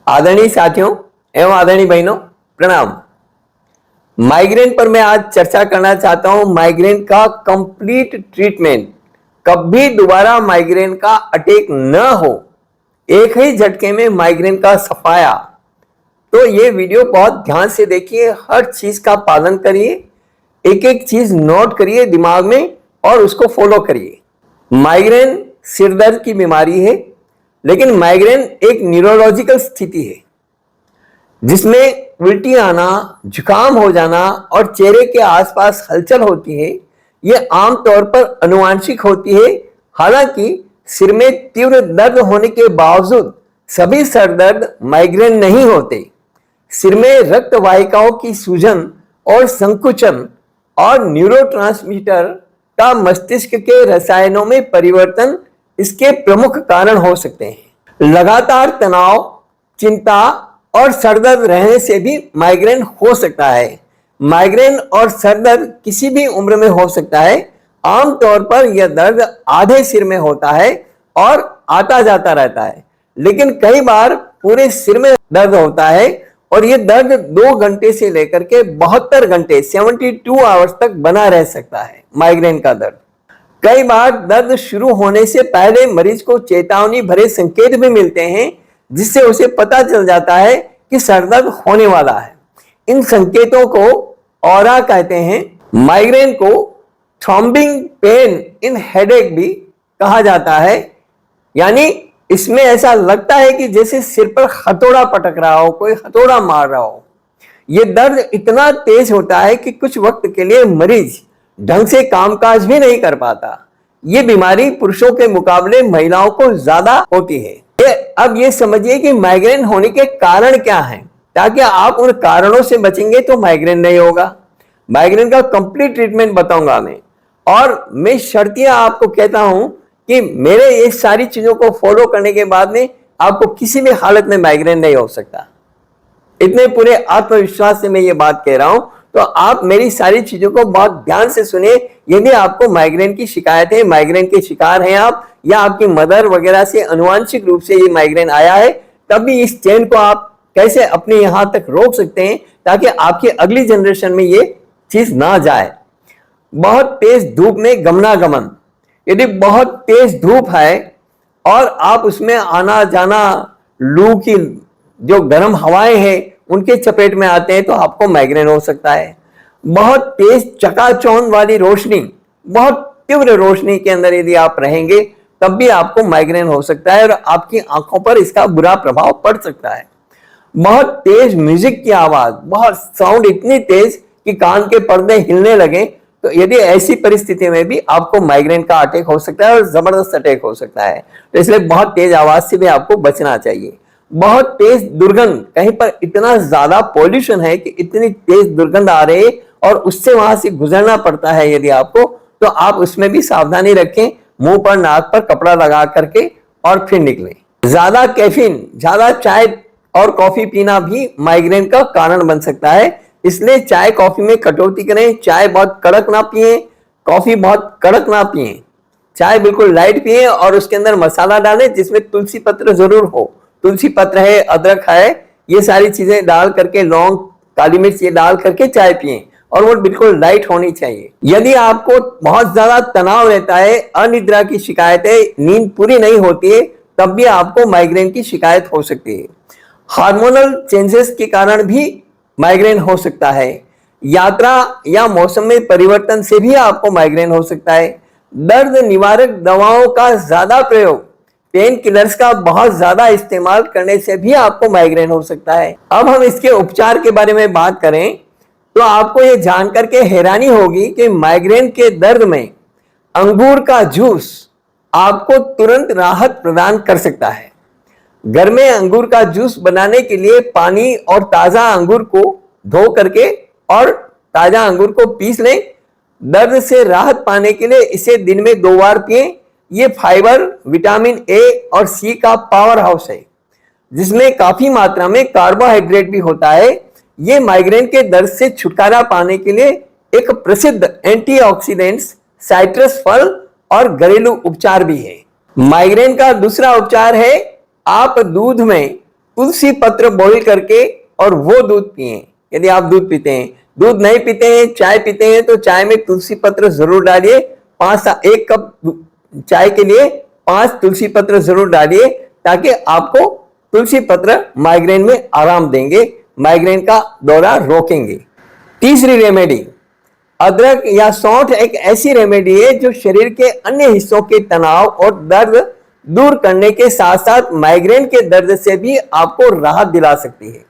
आदरणीय साथियों एवं आदरणीय बहनों, प्रणाम। माइग्रेन पर मैं आज चर्चा करना चाहता हूं। माइग्रेन का कंप्लीट ट्रीटमेंट, कभी दोबारा माइग्रेन का अटैक न हो, एक ही झटके में माइग्रेन का सफाया। तो ये वीडियो बहुत ध्यान से देखिए, हर चीज का पालन करिए, एक एक चीज नोट करिए दिमाग में और उसको फॉलो करिए। माइग्रेन सिरदर्द की बीमारी है, लेकिन माइग्रेन एक न्यूरोलॉजिकल स्थिति है जिसमें उल्टी आना, जुकाम हो जाना और चेहरे के आसपास हलचल होती है। यह आमतौर पर आनुवंशिक होती है। हालांकि सिर में तीव्र दर्द होने के बावजूद सभी सरदर्द माइग्रेन नहीं होते। सिर में रक्त वाहिकाओं की सूजन और संकुचन और न्यूरोट्रांसमीटर का मस्तिष्क के रसायनों में परिवर्तन इसके प्रमुख कारण हो सकते हैं। लगातार तनाव, चिंता और सरदर्द रहने से भी माइग्रेन हो सकता है। माइग्रेन और सरदर्द किसी भी उम्र में हो सकता है। आमतौर पर यह दर्द आधे सिर में होता है और आता जाता रहता है, लेकिन कई बार पूरे सिर में दर्द होता है और यह दर्द 2 घंटे से लेकर के 72 घंटे 72 आवर्स तक बना रह सकता है। माइग्रेन का दर्द कई बार दर्द शुरू होने से पहले मरीज को चेतावनी भरे संकेत भी मिलते हैं, जिससे उसे पता चल जाता है कि सरदर्द होने वाला है। इन संकेतों को ऑरा कहते हैं। माइग्रेन को थ्रॉम्बिंग पेन इन हेडेक भी कहा जाता है, यानी इसमें ऐसा लगता है कि जैसे सिर पर हथौड़ा पटक रहा हो, कोई हथौड़ा मार रहा हो। यह दर्द इतना तेज होता है कि कुछ वक्त के लिए मरीज ढंग से कामकाज भी नहीं कर पाता। ये बीमारी पुरुषों के मुकाबले महिलाओं को ज्यादा होती है। अब ये समझिए कि माइग्रेन होने के कारण क्या हैं, ताकि आप उन कारणों से बचेंगे तो माइग्रेन नहीं होगा। माइग्रेन का कंप्लीट ट्रीटमेंट बताऊंगा मैं, और मैं शर्तियां आपको कहता हूं कि मेरे ये सारी चीजों को फॉलो करने के बाद में आपको किसी भी हालत में माइग्रेन नहीं हो सकता। इतने पूरे आत्मविश्वास से मैं ये बात कह रहा हूं, तो आप मेरी सारी चीजों को बहुत ध्यान से सुनिए। यदि आपको माइग्रेन की शिकायत है, माइग्रेन के शिकार हैं आप, या आपकी मदर वगैरह से आनुवंशिक रूप से ये माइग्रेन आया है, तब भी इस चेन को आप कैसे अपने यहां तक रोक सकते हैं ताकि आपकी अगली जनरेशन में ये चीज ना जाए। बहुत तेज धूप में गमनागमन, यदि बहुत तेज धूप है और आप उसमें आना जाना, लू की जो गर्म हवाएं हैं उनके चपेट में आते हैं, तो आपको माइग्रेन हो सकता है। बहुत तेज चकाचौंध वाली रोशनी, बहुत तीव्र रोशनी के अंदर यदि आप रहेंगे तब भी आपको माइग्रेन हो सकता है और आपकी आंखों पर इसका बुरा प्रभाव पड़ सकता है। बहुत तेज म्यूजिक की आवाज, बहुत साउंड इतनी तेज कि कान के पर्दे हिलने लगे, तो यदि ऐसी परिस्थिति में भी आपको माइग्रेन का अटैक हो सकता है और जबरदस्त अटैक हो सकता है। तो इसलिए बहुत तेज आवाज से भी आपको बचना चाहिए। बहुत तेज दुर्गंध, कहीं पर इतना ज्यादा पॉल्यूशन है कि इतनी तेज दुर्गंध आ रही है और उससे वहां से गुजरना पड़ता है यदि आपको, तो आप उसमें भी सावधानी रखें। मुंह पर, नाक पर कपड़ा लगा करके और फिर निकलें। ज्यादा कैफीन, ज्यादा चाय और कॉफी पीना भी माइग्रेन का कारण बन सकता है। इसलिए चाय कॉफी में कटौती करें। चाय बहुत कड़क ना पिए, कॉफी बहुत कड़क ना पिए। चाय बिल्कुल लाइट पिए और उसके अंदर मसाला डालें जिसमें तुलसी पत्र जरूर हो। तुलसी पत्र है, अदरक है, ये सारी चीजें डाल करके, लौंग, काली मिर्च ये डाल करके चाय पिए और वो बिल्कुल लाइट होनी चाहिए। यदि आपको बहुत ज्यादा तनाव रहता है, अनिद्रा की शिकायत है, नींद पूरी नहीं होती है, तब भी आपको माइग्रेन की शिकायत हो सकती है। हार्मोनल चेंजेस के कारण भी माइग्रेन हो सकता है। यात्रा या मौसम में परिवर्तन से भी आपको माइग्रेन हो सकता है। दर्द निवारक दवाओं का ज्यादा प्रयोग, पेन किलर्स का बहुत ज्यादा इस्तेमाल करने से भी आपको माइग्रेन हो सकता है। अब हम इसके उपचार के बारे में बात करें तो आपको यह जानकर के हैरानी होगी कि माइग्रेन के दर्द में अंगूर का जूस आपको तुरंत राहत प्रदान कर सकता है। घर में अंगूर का जूस बनाने के लिए पानी और ताजा अंगूर को धो करके और ताजा अंगूर को पीस लें। दर्द से राहत पाने के लिए इसे दिन में 2 बार पिएं। ये फाइबर, विटामिन ए और सी का पावर हाउस है, जिसमें काफी मात्रा में कार्बोहाइड्रेट भी होता है। ये माइग्रेन के दर्द से छुटकारा पाने के लिए एक प्रसिद्ध एंटीऑक्सीडेंट्स, साइट्रस फल और घरेलू उपचार भी है। माइग्रेन का दूसरा उपचार है, आप दूध में तुलसी पत्र बॉईल करके और वो दूध पिएं। यदि आप दूध पीते हैं, दूध नहीं पीते हैं, चाय पीते हैं, तो चाय में तुलसी पत्र जरूर डालिए। 1 कप चाय के लिए 5 तुलसी पत्र जरूर डालिए, ताकि आपको तुलसी पत्र माइग्रेन में आराम देंगे, माइग्रेन का दौरा रोकेंगे। तीसरी रेमेडी, अदरक या सौंठ एक ऐसी रेमेडी है जो शरीर के अन्य हिस्सों के तनाव और दर्द दूर करने के साथ साथ माइग्रेन के दर्द से भी आपको राहत दिला सकती है।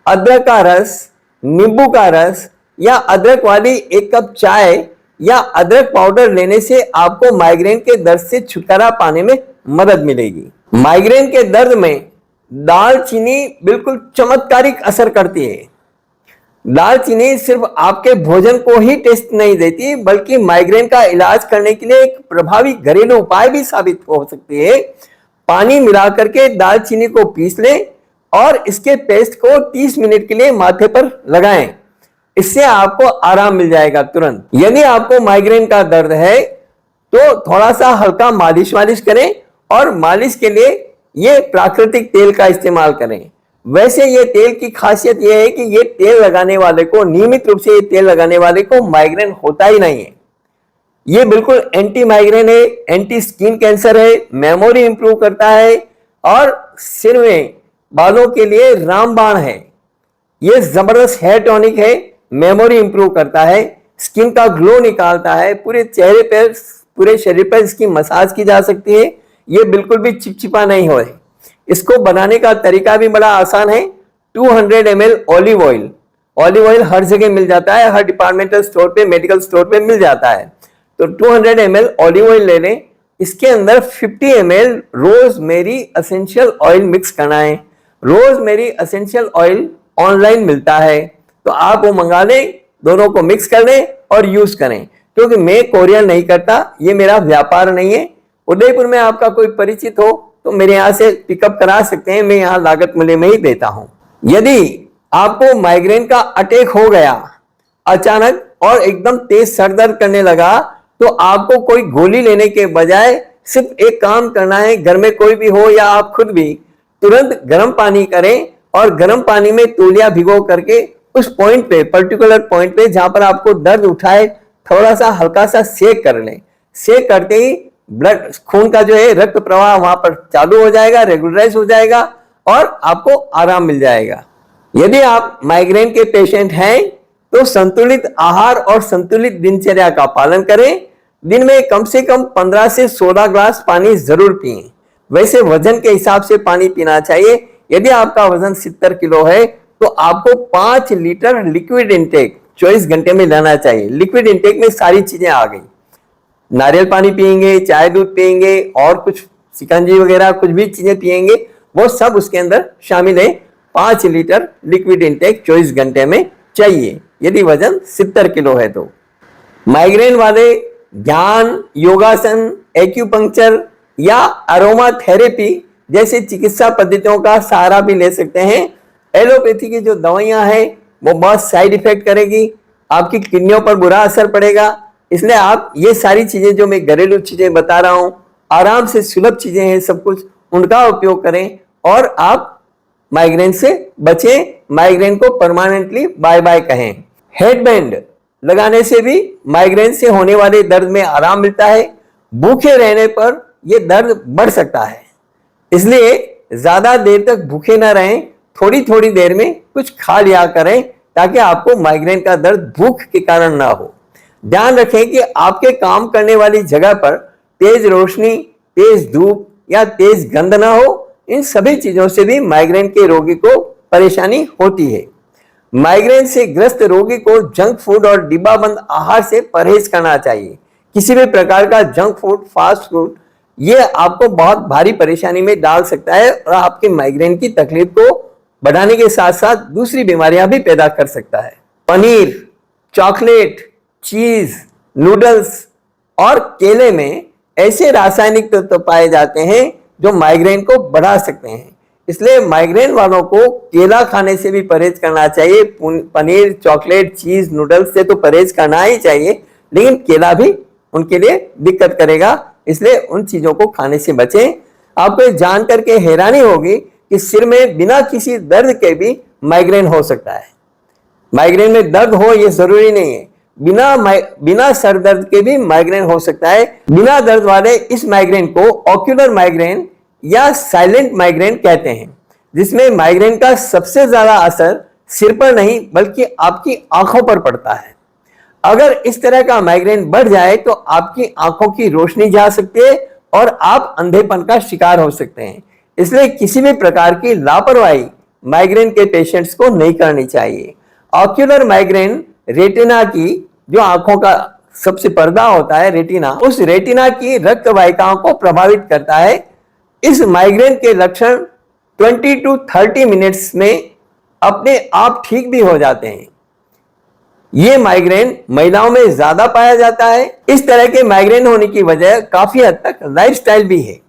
अदरक का रस, नींबू का रस या अदरक वाली 1 कप चाय या अदरक पाउडर लेने से आपको माइग्रेन के दर्द से छुटकारा पाने में मदद मिलेगी। माइग्रेन के दर्द में दालचीनी बिल्कुल चमत्कारिक असर करती है। दालचीनी सिर्फ आपके भोजन को ही टेस्ट नहीं देती, बल्कि माइग्रेन का इलाज करने के लिए एक प्रभावी घरेलू उपाय भी साबित हो सकती है। पानी मिला करके दालचीनी को पीस लें और इसके पेस्ट को 30 मिनट के लिए माथे पर लगाएं। इससे आपको आराम मिल जाएगा तुरंत। यदि आपको माइग्रेन का दर्द है तो थोड़ा सा हल्का मालिश करें और मालिश के लिए ये प्राकृतिक तेल का इस्तेमाल करें। वैसे ये तेल की खासियत ये है कि ये तेल लगाने वाले को, नियमित रूप से ये तेल लगाने वाले को माइग्रेन होता ही नहीं है। ये बिल्कुल एंटी माइग्रेन है, एंटी स्किन कैंसर है, मेमोरी इंप्रूव करता है और सिर में बालों के लिए रामबाण है। ये जबरदस्त हेयर टॉनिक है, मेमोरी इंप्रूव करता है, स्किन का ग्लो निकालता है, पूरे चेहरे पर, पूरे शरीर पर इसकी मसाज की जा सकती है। ये बिल्कुल भी चिपचिपा नहीं हो। इसको बनाने का तरीका भी बड़ा आसान है। 200 ml ऑलिव ऑयल हर जगह मिल जाता है, हर डिपार्टमेंटल स्टोर पे, मेडिकल स्टोर पे मिल जाता है। तो 200 ml ऑलिव ऑयल ले लें। इसके अंदर 50 ml rosemary essential oil mix करना है। रोजमेरी एसेंशियल ऑयल ऑनलाइन मिलता है, तो आप वो मंगा लें, दोनों को मिक्स कर लें और यूज करें। क्योंकि मैं कोरियर नहीं करता, ये मेरा व्यापार नहीं है। उदयपुर में आपका कोई परिचित हो तो मेरे यहाँ से पिकअप करा सकते हैं, मैं यहाँ लागत मूल्य में ही देता हूँ। यदि आपको माइग्रेन का अटैक हो गया अचानक और एकदम तेज सर दर्द करने लगा, तो आपको कोई गोली लेने के बजाय सिर्फ एक काम करना है। घर में कोई भी हो या आप खुद भी तुरंत गर्म पानी करें और गर्म पानी में तौलिया भिगो करके उस पॉइंट पे, पर्टिकुलर पॉइंट पे जहां पर आपको दर्द उठाए, थोड़ा सा हल्का सा सेक कर लें। सेक करते ही ब्लड, खून का जो है रक्त प्रवाह वहां पर चालू हो जाएगा, रेगुलराइज हो जाएगा और आपको आराम मिल जाएगा। यदि आप माइग्रेन के पेशेंट हैं तो संतुलित आहार और संतुलित दिनचर्या का पालन करें। दिन में कम से कम 15 से 16 ग्लास पानी जरूर पिएं। वैसे वजन के हिसाब से पानी पीना चाहिए। यदि आपका वजन 70 किलो है तो आपको 5 लीटर लिक्विड इंटेक 24 घंटे में लेना चाहिए। लिक्विड इंटेक में सारी चीजें आ गई, नारियल पानी पिएंगे, चाय दूध पिएंगे और कुछ शिकंजी वगैरह कुछ भी चीजें पिएंगे, वो सब उसके अंदर शामिल है। 5 लीटर लिक्विड इंटेक 24 घंटे में चाहिए यदि वजन 70 किलो है तो। माइग्रेन वाले ध्यान, योगासन, एक्यूपंक्चर या अरोमा थेरेपी जैसे चिकित्सा पद्धतियों का सहारा भी ले सकते हैं। एलोपैथी की जो दवाइयां हैं वो बहुत साइड इफेक्ट करेगी, आपकी किडनियों पर बुरा असर पड़ेगा। इसलिए आप ये सारी चीजें जो मैं घरेलू चीजें बता रहा हूं, आराम से सुलभ चीजें हैं सब कुछ, उनका उपयोग करें और आप माइग्रेन से बचें। माइग्रेन को परमानेंटली बाय बाय कहें। हेडबैंड लगाने से भी माइग्रेन से होने वाले दर्द में आराम मिलता है। भूखे रहने पर यह दर्द बढ़ सकता है, इसलिए ज्यादा देर तक भूखे ना रहें। थोड़ी थोड़ी देर में कुछ खा लिया करें ताकि आपको माइग्रेन का दर्द भूख के कारण ना हो। ध्यान रखें कि आपके काम करने वाली जगह पर तेज रोशनी, तेज धूप या तेज गंध ना हो। इन सभी चीजों से भी माइग्रेन के रोगी को परेशानी होती है। माइग्रेन से ग्रस्त रोगी को जंक फूड और डिब्बाबंद आहार से परहेज करना चाहिए। किसी भी प्रकार का जंक फूड, फास्ट फूड, ये आपको बहुत भारी परेशानी में डाल सकता है और आपके माइग्रेन की तकलीफ को बढ़ाने के साथ साथ दूसरी बीमारियां भी पैदा कर सकता है। पनीर, चॉकलेट, चीज, नूडल्स और केले में ऐसे रासायनिक तत्व पाए जाते हैं जो माइग्रेन को बढ़ा सकते हैं। इसलिए माइग्रेन वालों को केला खाने से भी परहेज करना चाहिए। पनीर, चॉकलेट, चीज, नूडल्स से तो परहेज करना ही चाहिए, लेकिन केला भी उनके लिए दिक्कत करेगा, इसलिए उन चीजों को खाने से बचें। आपको जान करके हैरानी होगी कि सिर में बिना किसी दर्द के भी माइग्रेन हो सकता है। माइग्रेन में दर्द हो ये जरूरी नहीं है, बिना सर दर्द के भी माइग्रेन हो सकता है। बिना दर्द वाले इस माइग्रेन को ऑक्यूलर माइग्रेन या साइलेंट माइग्रेन कहते हैं, जिसमें माइग्रेन का सबसे ज्यादा असर सिर पर नहीं बल्कि आपकी आंखों पर पड़ता है। अगर इस तरह का माइग्रेन बढ़ जाए तो आपकी आंखों की रोशनी जा सकती है और आप अंधेपन का शिकार हो सकते हैं। इसलिए किसी भी प्रकार की लापरवाही माइग्रेन के पेशेंट्स को नहीं करनी चाहिए। ऑक्यूलर माइग्रेन रेटिना की, जो आंखों का सबसे पर्दा होता है रेटिना, उस रेटिना की रक्त वाहिकाओं को प्रभावित करता है। इस माइग्रेन के लक्षण 20 to 30 मिनट्स में अपने आप ठीक भी हो जाते हैं। ये माइग्रेन महिलाओं में ज्यादा पाया जाता है। इस तरह के माइग्रेन होने की वजह काफी हद तक लाइफस्टाइल भी है।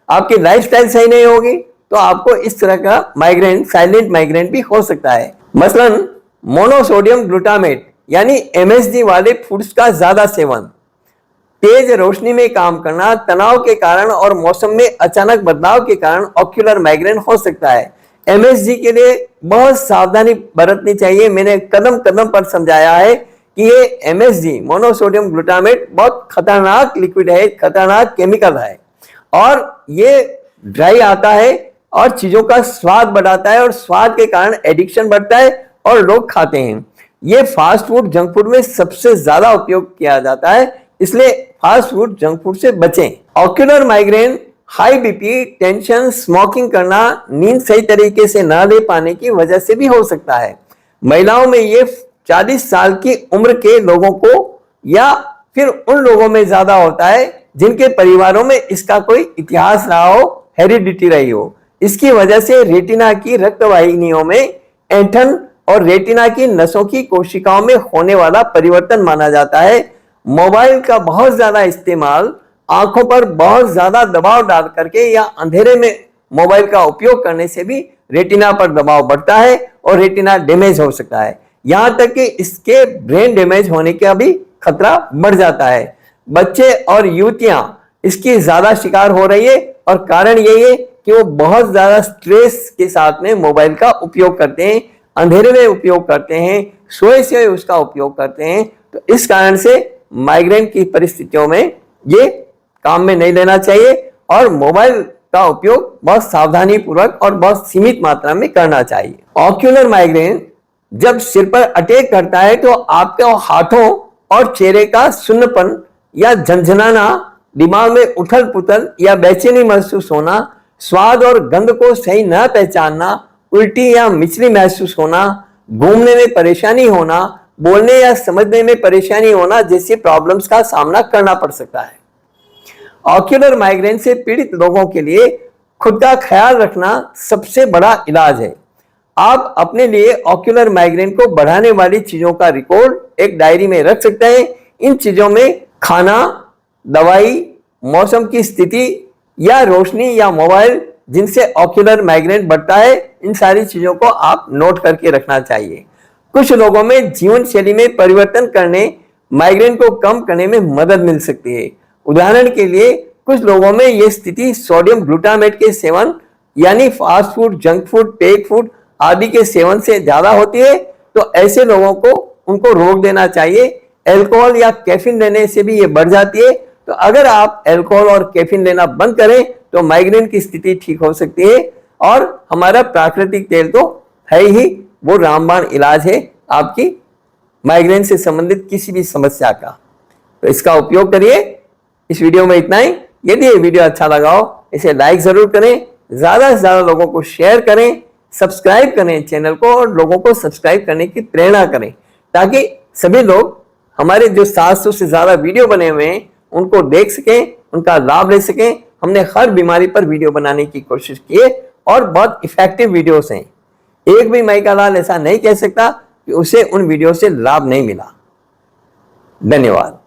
आपकी लाइफस्टाइल सही नहीं होगी तो आपको इस तरह का माइग्रेन, साइलेंट माइग्रेन भी हो सकता है। मसलन मोनोसोडियम ग्लूटामेट यानी MSG वाले फूड्स का ज्यादा सेवन, तेज रोशनी में काम करना, तनाव के कारण और मौसम में अचानक बदलाव के कारण ऑक्यूलर माइग्रेन हो सकता है। MSG के लिए बहुत सावधानी बरतनी चाहिए। मैंने कदम कदम पर समझाया है कि ये MSG मोनोसोडियम ग्लूटामेट बहुत खतरनाक लिक्विड है, खतरनाक केमिकल है और ये ड्राई आता है और चीजों का स्वाद बढ़ाता है और स्वाद के कारण एडिक्शन बढ़ता है और लोग खाते हैं। ये फास्ट फूड, जंक फूड में सबसे ज्यादा उपयोग किया जाता है, इसलिए फास्ट फूड, जंक फूड से बचें। Ocular migraine high BP, tension, smoking करना, नींद सही तरीके से न ले पाने की वजह से भी हो सकता है। महिलाओं में ये 40 साल की उम्र के लोगों को या फिर उन लोगों में ज्यादा होता है जिनके परिवारों में इसका कोई इतिहास रहा हो, हेरिडिटी रही हो। इसकी वजह से रेटिना की रक्त वाहिनियों में ऐंठन और रेटिना की नसों की कोशिकाओं में होने वाला परिवर्तन माना जाता है। मोबाइल का बहुत ज्यादा इस्तेमाल, आंखों पर बहुत ज्यादा दबाव डाल करके या अंधेरे में मोबाइल का उपयोग करने से भी रेटिना पर दबाव बढ़ता है और रेटिना डैमेज हो सकता है। यहां तक कि इसके ब्रेन डैमेज होने का भी खतरा बढ़ जाता है। बच्चे और युवतियां इसकी ज्यादा शिकार हो रही है और कारण यही है कि वो बहुत ज्यादा स्ट्रेस के साथ में मोबाइल का उपयोग करते हैं, अंधेरे में उपयोग करते हैं, सोए से उसका उपयोग करते हैं। तो इस कारण से माइग्रेन की परिस्थितियों में ये काम में नहीं लेना चाहिए और मोबाइल का उपयोग बहुत सावधानी पूर्वक और बहुत सीमित मात्रा में करना चाहिए। ऑक्यूलर माइग्रेन जब सिर पर अटैक करता है तो आपके हाथों और चेहरे का सुन्नपन या झंझनाना, दिमाग में उथल पुथल या बेचैनी महसूस होना, स्वाद और गंध को सही न पहचानना, उल्टी या मिचली महसूस होना, घूमने में परेशानी होना, बोलने या समझने में परेशानी होना जैसी प्रॉब्लम्स का सामना करना पड़ सकता है। ऑक्यूलर माइग्रेन से पीड़ित लोगों के लिए खुद का ख्याल रखना सबसे बड़ा इलाज है। आप अपने लिए ऑक्यूलर माइग्रेन को बढ़ाने वाली चीजों का रिकॉर्ड एक डायरी में रख सकते हैं। इन चीजों में खाना, दवाई, मौसम की स्थिति या रोशनी या मोबाइल जिनसे ऑक्यूलर माइग्रेन बढ़ता है, इन सारी चीजों को आप नोट करके रखना चाहिए। कुछ लोगों में जीवन शैली में परिवर्तन करने माइग्रेन को कम करने में मदद मिल सकती है। उदाहरण के लिए कुछ लोगों में यह स्थिति सोडियम ग्लूटामेट के सेवन यानी fast food, junk food, pack food आदि के सेवन से ज्यादा होती है, तो ऐसे लोगों को उनको रोक देना चाहिए। अल्कोहल या कैफीन लेने से भी ये बढ़ जाती है। तो अगर आप अल्कोहल और कैफीन लेना बंद करें तो माइग्रेन की स्थिति ठीक हो सकती है। और हमारा प्राकृतिक तेल तो है ही, वो रामबाण इलाज है आपकी माइग्रेन से संबंधित किसी भी समस्या का। तो इसका उपयोग करिए। इस वीडियो में इतना ही। यदि ये वीडियो अच्छा लगा हो इसे लाइक जरूर करें, ज्यादा से ज्यादा लोगों को शेयर करें, सब्सक्राइब करें चैनल को और लोगों को सब्सक्राइब करने की प्रेरणा करें ताकि सभी लोग हमारे जो 700 से ज्यादा वीडियो बने हुए हैं उनको देख सकें, उनका लाभ ले सकें। हमने हर बीमारी पर वीडियो बनाने की कोशिश की है और बहुत इफेक्टिव वीडियोस हैं। एक भी माई का लाल ऐसा नहीं कह सकता कि उसे उन वीडियो से लाभ नहीं मिला। धन्यवाद।